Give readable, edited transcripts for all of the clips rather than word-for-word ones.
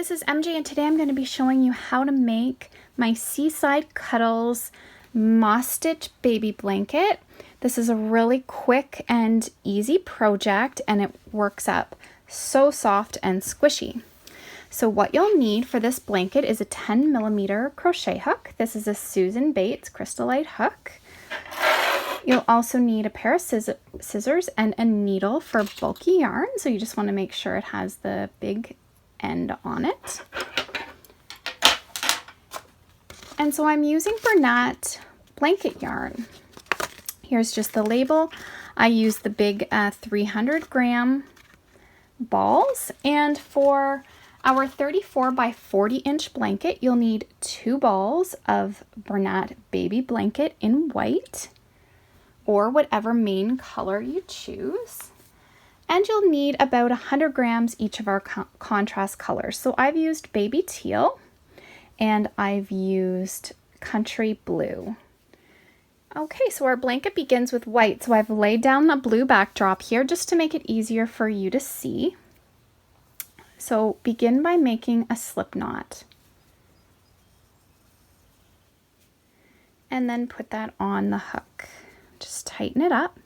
this is MJ and today I'm going to be showing you how to make my Seaside Cuddles moss stitch baby blanket. This is a really quick and easy project and it works up so soft and squishy. So what you'll need for this blanket is a 10mm crochet hook. This is a Susan Bates Crystalite hook. You'll also need a pair of scissors and a needle for bulky yarn. So you just want to make sure it has the big end on it. And so I'm using Bernat Blanket yarn. Here's just the label. I use the big 300-gram balls, and for our 34 by 40 inch blanket, you'll need 2 balls of Bernat Baby Blanket in white, or whatever main color you choose. And you'll need about 100 grams each of our contrast colors. So I've used baby teal and I've used country blue. Okay, so our blanket begins with white. So I've laid down the blue backdrop here just to make it easier for you to see. So begin by making a slip knot. And then put that on the hook. Just tighten it up.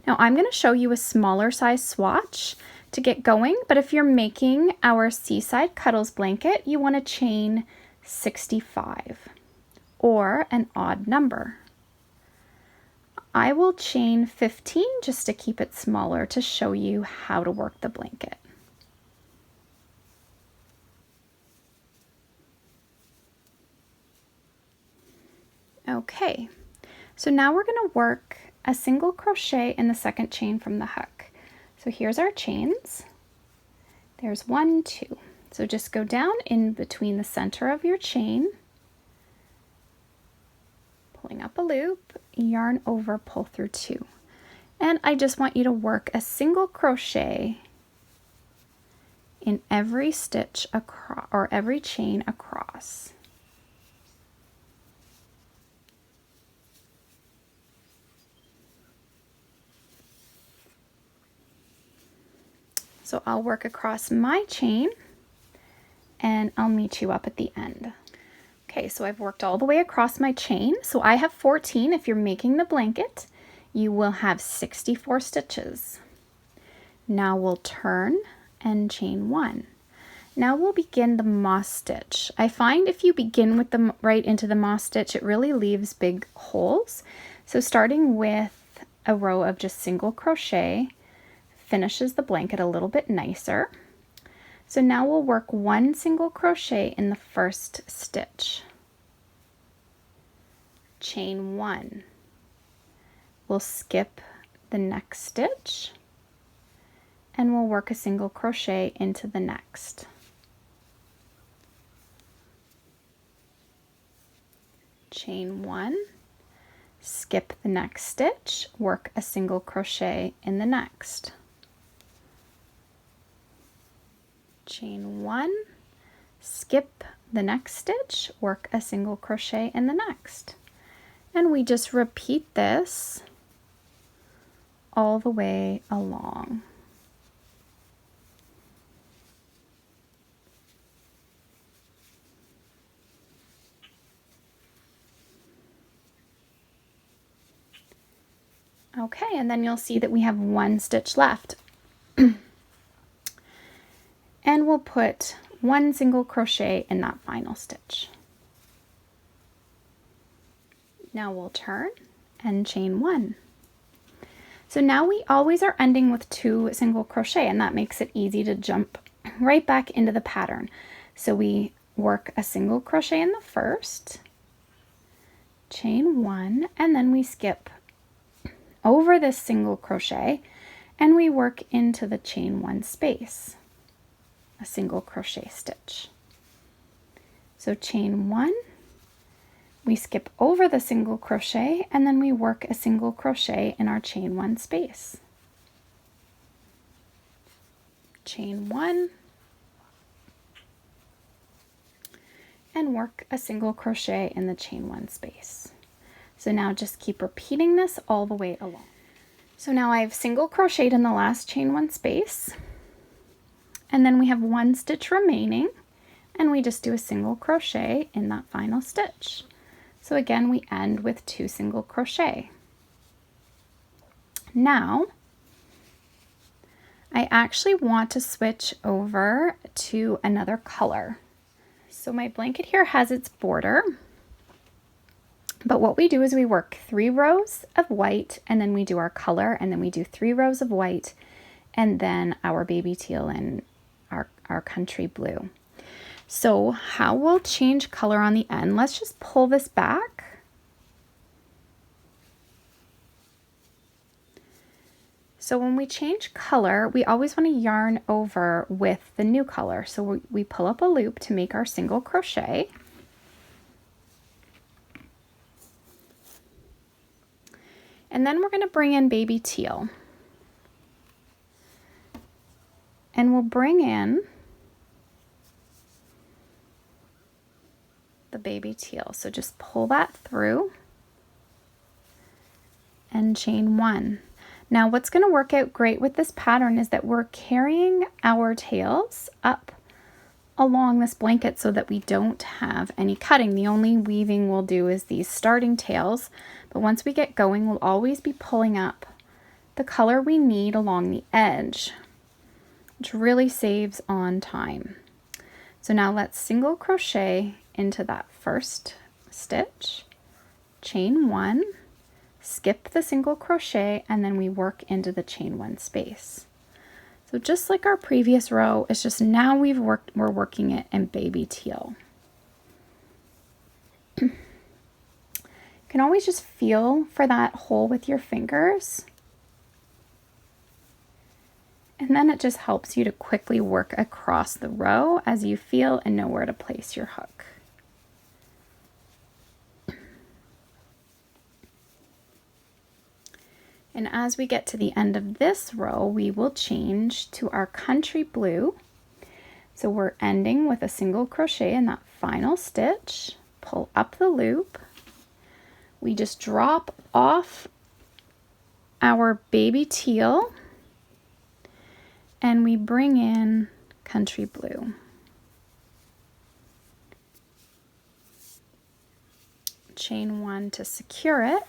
Now I'm going to show you a smaller size swatch to get going, but if you're making our Seaside Cuddles blanket, you want to chain 65 or an odd number. I will chain 15 just to keep it smaller to show you how to work the blanket. Okay, so now we're going to work a single crochet in the second chain from the hook. So here's our chains. There's 1, 2. So just go down in between the center of your chain, pulling up a loop, yarn over, pull through 2. And I just want you to work a single crochet in every stitch across, or every chain across. So I'll work across my chain and I'll meet you up at the end. Okay, so I've worked all the way across my chain. So I have 14. If you're making the blanket, you will have 64 stitches. Now we'll turn and chain 1. Now we'll begin the moss stitch. I find if you begin with the right into the moss stitch, it really leaves big holes. So starting with a row of just single crochet finishes the blanket a little bit nicer. So now we'll work 1 single crochet in the first stitch. Chain 1. We'll skip the next stitch and we'll work a single crochet into the next. Chain 1, skip the next stitch, work a single crochet in the next. Chain 1, skip the next stitch, work a single crochet in the next. And we just repeat this all the way along. Okay, and then you'll see that we have 1 stitch left. And we'll put 1 single crochet in that final stitch. Now we'll turn and chain 1. So now we always are ending with 2 single crochet, and that makes it easy to jump right back into the pattern. So we work a single crochet in the first, chain 1, and then we skip over this single crochet and we work into the chain 1 space, a single crochet stitch. So chain 1, we skip over the single crochet and then we work a single crochet in our chain 1 space. Chain 1 and work a single crochet in the chain 1 space. So now just keep repeating this all the way along. So now I've single crocheted in the last chain 1 space, and then we have 1 stitch remaining, and we just do a single crochet in that final stitch. So again, we end with 2 single crochet. Now, I actually want to switch over to another color. So my blanket here has its border, but what we do is we work 3 rows of white, and then we do our color, and then we do 3 rows of white, and then our baby teal and our country blue. So how we'll change color on the end, let's just pull this back. So when we change color, we always want to yarn over with the new color. So we pull up a loop to make our single crochet. And then we're going to bring in baby teal. And we'll bring in the baby teal. So just pull that through and chain 1. Now what's going to work out great with this pattern is that we're carrying our tails up along this blanket so that we don't have any cutting. The only weaving we'll do is these starting tails, but once we get going, we'll always be pulling up the color we need along the edge, which really saves on time. So now let's single crochet into that first stitch, chain 1, skip the single crochet, and then we work into the chain 1 space. So just like our previous row, it's just now we're working it in baby teal. You can always just feel for that hole with your fingers. And then it just helps you to quickly work across the row as you feel and know where to place your hook. And as we get to the end of this row, we will change to our country blue. So we're ending with a single crochet in that final stitch, pull up the loop. We just drop off our baby teal and we bring in country blue. Chain 1 to secure it.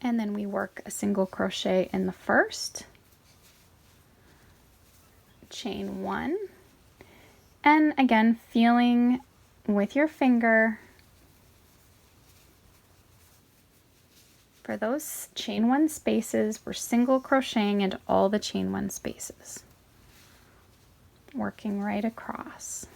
And then we work a single crochet in the first, chain 1, and again feeling with your finger for those chain 1 spaces. We're single crocheting into all the chain 1 spaces, working right across.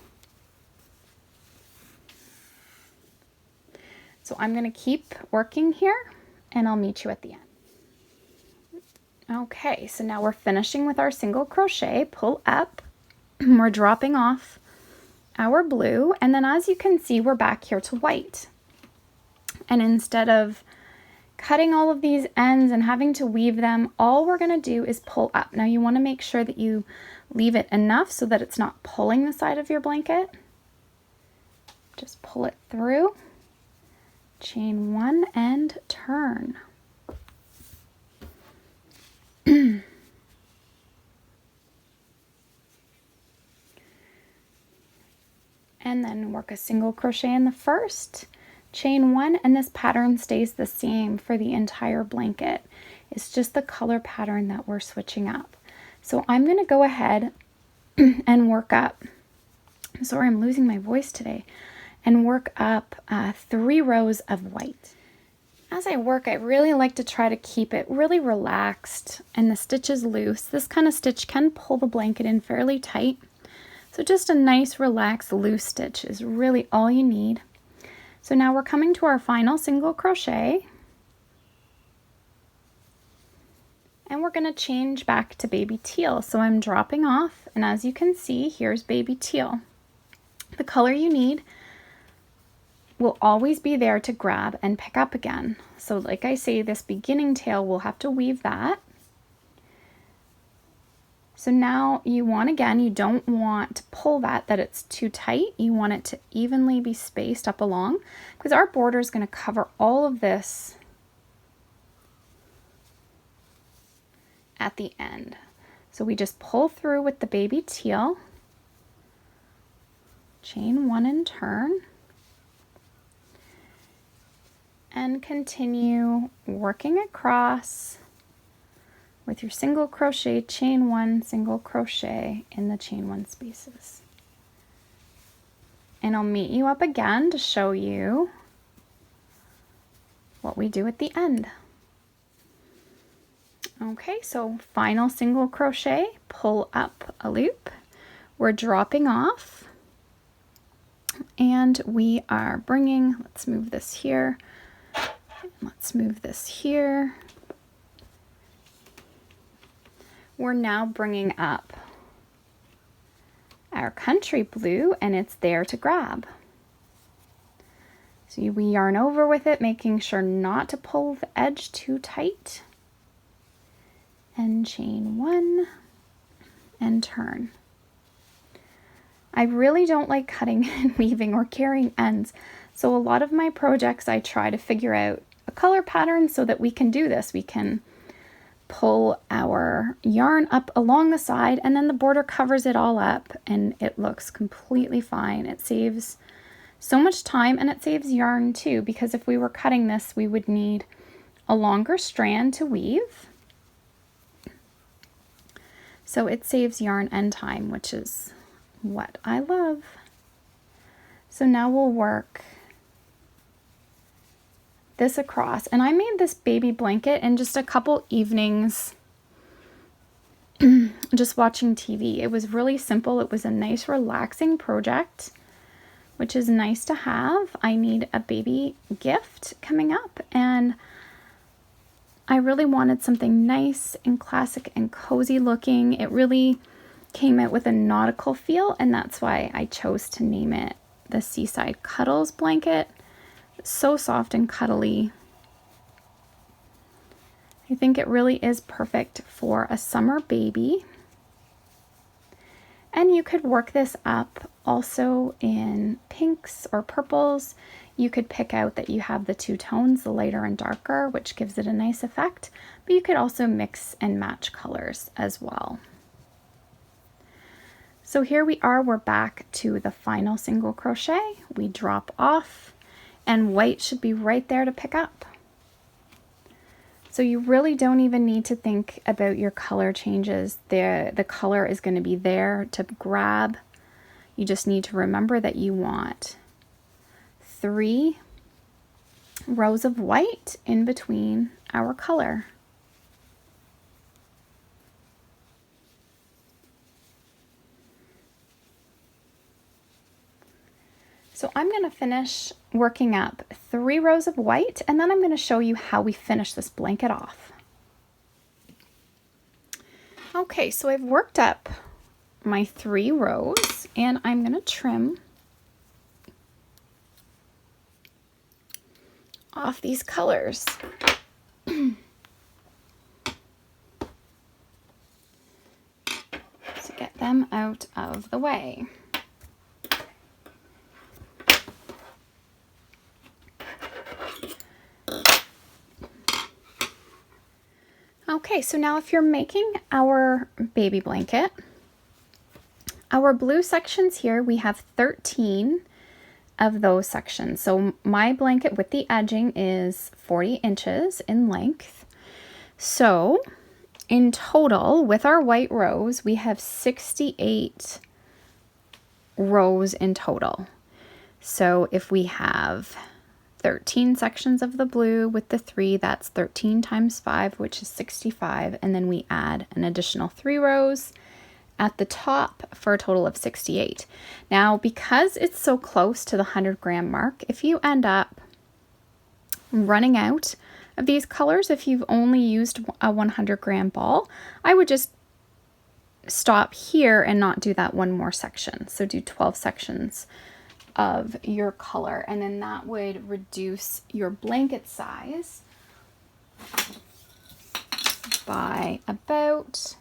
So I'm going to keep working here, and I'll meet you at the end. Okay, so now we're finishing with our single crochet. Pull up, we're dropping off our blue, and then as you can see, we're back here to white. And instead of cutting all of these ends and having to weave them, all we're going to do is pull up. Now you want to make sure that you leave it enough so that it's not pulling the side of your blanket. Just pull it through, chain 1 and turn. And then work a single crochet in the first, chain 1, and this pattern stays the same for the entire blanket. It's just the color pattern that we're switching up. So I'm going to go ahead and work up, sorry, I'm losing my voice today, and work up 3 rows of white. As I work, I really like to try to keep it really relaxed and the stitches loose. This kind of stitch can pull the blanket in fairly tight. So just a nice, relaxed, loose stitch is really all you need. So now we're coming to our final single crochet. And we're going to change back to baby teal. So I'm dropping off, and as you can see, here's baby teal. The color you need will always be there to grab and pick up again. So like I say, this beginning tail, we'll have to weave that. So now you want, again, you don't want to pull that it's too tight. You want it to evenly be spaced up along, because our border is going to cover all of this at the end. So we just pull through with the baby teal, chain 1 and turn, and continue working across with your single crochet, chain 1, single crochet in the chain 1 spaces. And I'll meet you up again to show you what we do at the end. Okay, so final single crochet, pull up a loop. We're dropping off and we are bringing, let's move this here, let's move this here. We're now bringing up our country blue and it's there to grab. So we yarn over with it, making sure not to pull the edge too tight. And chain 1 and turn. I really don't like cutting and weaving or carrying ends. So a lot of my projects I try to figure out a color pattern so that we can do this. We can pull our yarn up along the side and then the border covers it all up and it looks completely fine. It saves so much time and it saves yarn too, because if we were cutting this we would need a longer strand to weave. So it saves yarn and time, which is what I love. So now we'll work this across, and I made this baby blanket in just a couple evenings just watching TV. It was really simple. It was a nice relaxing project, which is nice to have. I need a baby gift coming up and I really wanted something nice and classic and cozy looking. It really came out with a nautical feel and that's why I chose to name it the Seaside Cuddles blanket. So soft and cuddly. I think it really is perfect for a summer baby. And you could work this up also in pinks or purples. You could pick out that you have the two tones, the lighter and darker, which gives it a nice effect, but you could also mix and match colors as well. So here we are, we're back to the final single crochet. We drop off and white should be right there to pick up. So you really don't even need to think about your color changes. The color is going to be there to grab. You just need to remember that you want 3 rows of white in between our color. So I'm going to finish working up 3 rows of white and then I'm going to show you how we finish this blanket off. Okay, so I've worked up my 3 rows and I'm going to trim off these colors. So get them out of the way. Okay, so now if you're making our baby blanket, our blue sections here, we have 13 of those sections. So my blanket with the edging is 40 inches in length. So in total, with our white rows, we have 68 rows in total. So if we have 13 sections of the blue with the 3, that's 13 times 5, which is 65, and then we add an additional 3 rows at the top for a total of 68. Now, because it's so close to the 100 gram mark, if you end up running out of these colors, if you've only used a 100 gram ball, I would just stop here and not do that one more section. So do 12 sections of your color, and then that would reduce your blanket size by about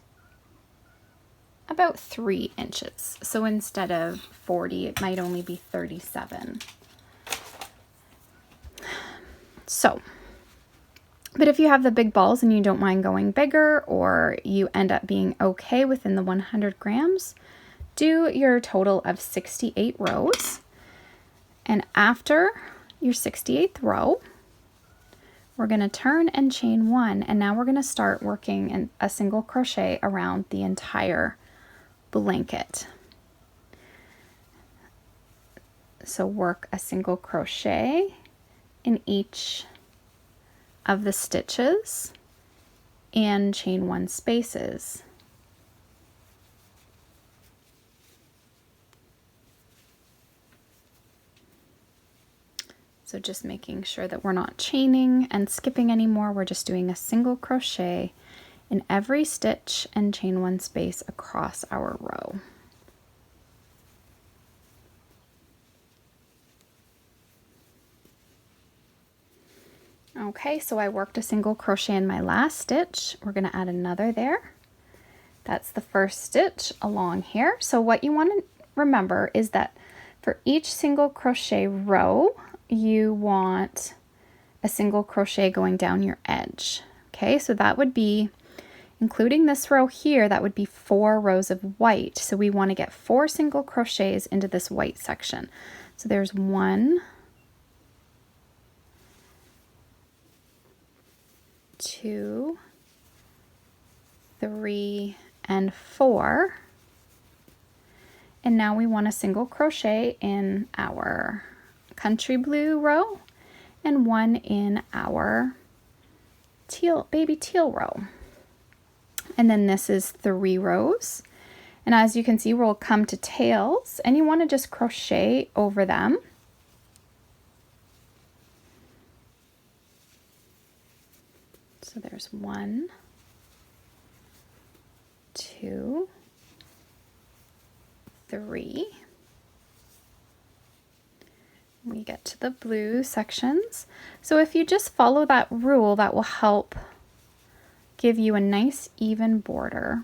3 inches. So instead of 40, it might only be 37. So But if you have the big balls and you don't mind going bigger, or you end up being okay within the 100 grams, do your total of 68 rows. And after your 68th row, we're going to turn and chain 1, and now we're going to start working in a single crochet around the entire blanket. So work a single crochet in each of the stitches and chain 1 spaces. So just making sure that we're not chaining and skipping anymore. We're just doing a single crochet in every stitch and chain 1 space across our row. Okay, so I worked a single crochet in my last stitch. We're going to add another there. That's the first stitch along here. So what you want to remember is that for each single crochet row, you want a single crochet going down your edge. Okay, so that would be, including this row here, that would be 4 rows of white. So we want to get 4 single crochets into this white section. So there's 1, 2, 3, and 4. And now we want a single crochet in our country blue row and 1 in our baby teal row. And then this is 3 rows. And as you can see, we'll come to tails, and you want to just crochet over them. So there's 1, 2, 3. We get to the blue sections. So if you just follow that rule, that will help give you a nice even border.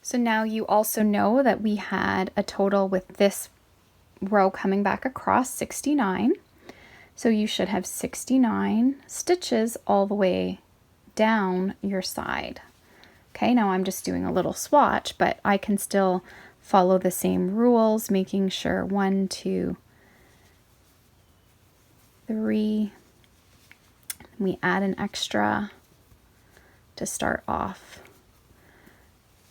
So now you also know that we had a total with this row coming back across 69. So you should have 69 stitches all the way down your side. Okay, now I'm just doing a little swatch, but I can still follow the same rules, making sure 1, 2, 3. We add an extra to start off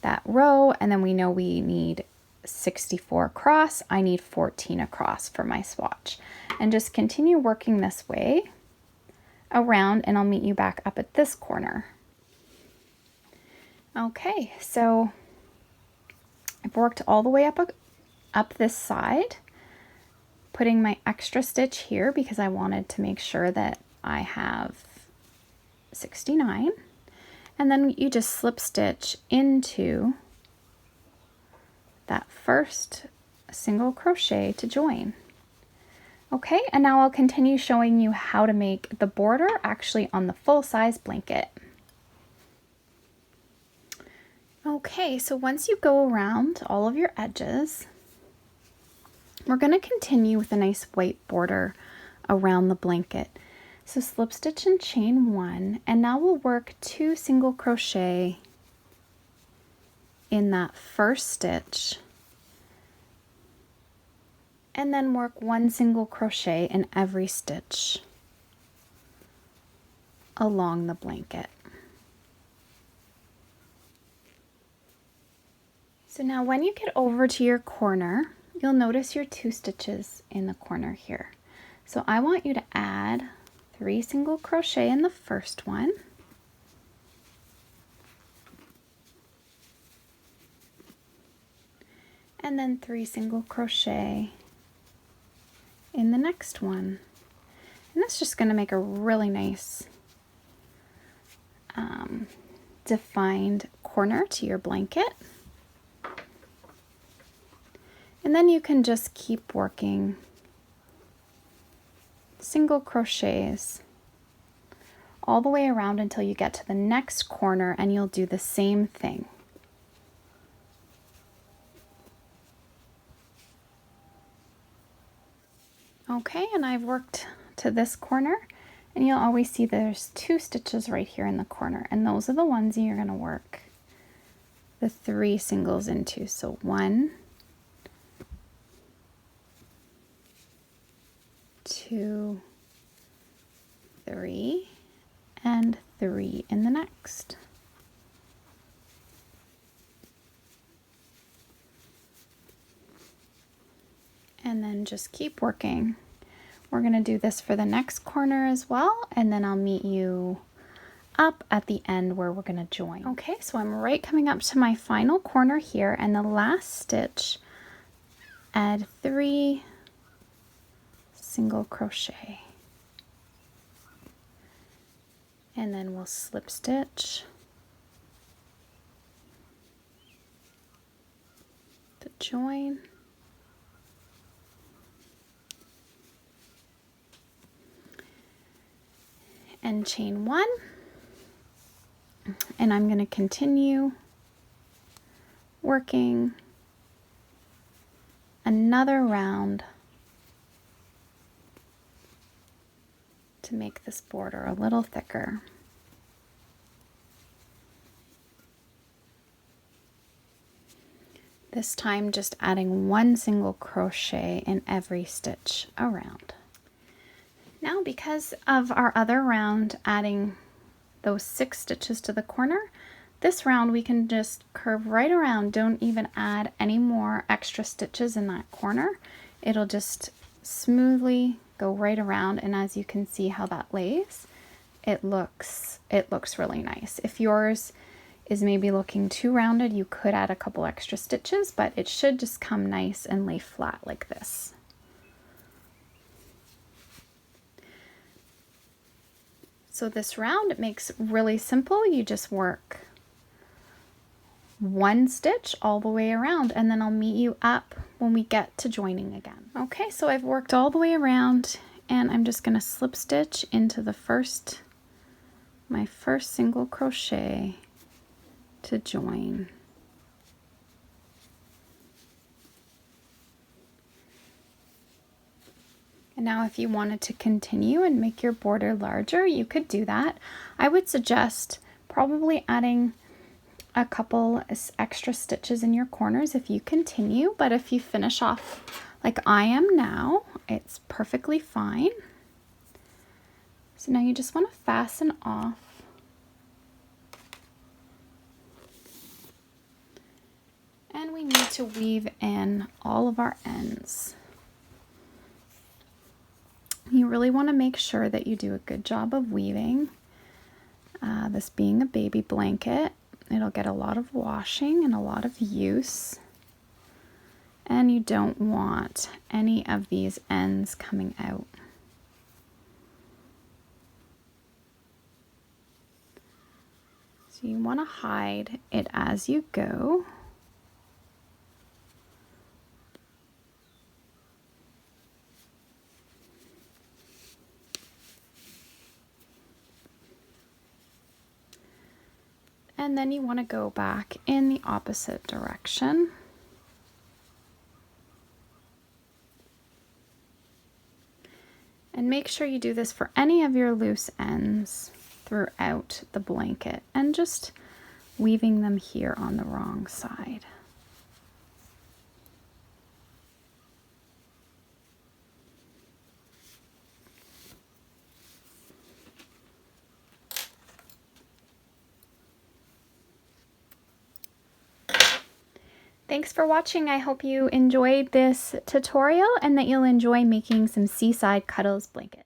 that row, and then we know we need 64 across. I need 14 across for my swatch. And just continue working this way around, and I'll meet you back up at this corner. Okay, so I've worked all the way up this side, putting my extra stitch here because I wanted to make sure that I have 69. And then you just slip stitch into that first single crochet to join. Okay, and now I'll continue showing you how to make the border actually on the full-size blanket. Okay, so once you go around all of your edges, we're going to continue with a nice white border around the blanket. So slip stitch and chain 1, and now we'll work 2 single crochet in that first stitch, and then work 1 single crochet in every stitch along the blanket. So now when you get over to your corner, you'll notice your 2 stitches in the corner here. So I want you to add 3 single crochet in the first one, and then 3 single crochet in the next one. And that's just going to make a really nice defined corner to your blanket. And then you can just keep working single crochets all the way around until you get to the next corner, and you'll do the same thing. Okay, and I've worked to this corner, and you'll always see there's 2 stitches right here in the corner, and those are the ones you're going to work the 3 singles into. So 1, 2, 3, and 3 in the next. And then just keep working. We're going to do this for the next corner as well, and then I'll meet you up at the end where we're going to join. Okay, so I'm right coming up to my final corner here, and the last stitch, add 3 single crochet, and then we'll slip stitch to join, and chain 1, and I'm going to continue working another round to make this border a little thicker. This time just adding 1 single crochet in every stitch around. Now, because of our other round adding those 6 stitches to the corner, this round we can just curve right around. Don't even add any more extra stitches in that corner. It'll just smoothly go right around, and as you can see how that lays, it looks really nice. If yours is maybe looking too rounded, you could add a couple extra stitches, but it should just come nice and lay flat like this. So this round, it makes really simple. You just work 1 stitch all the way around, and then I'll meet you up when we get to joining again. Okay, so I've worked all the way around, and I'm just going to slip stitch into the my first single crochet to join. And now if you wanted to continue and make your border larger, you could do that. I would suggest probably adding a couple extra stitches in your corners if you continue, but if you finish off like I am now, it's perfectly fine. So now you just want to fasten off. And we need to weave in all of our ends. You really want to make sure that you do a good job of weaving. This being a baby blanket, it'll get a lot of washing and a lot of use. And you don't want any of these ends coming out. So you want to hide it as you go. And then you want to go back in the opposite direction. And make sure you do this for any of your loose ends throughout the blanket, and just weaving them here on the wrong side. Thanks for watching. I hope you enjoyed this tutorial and that you'll enjoy making some Seaside Cuddles blankets.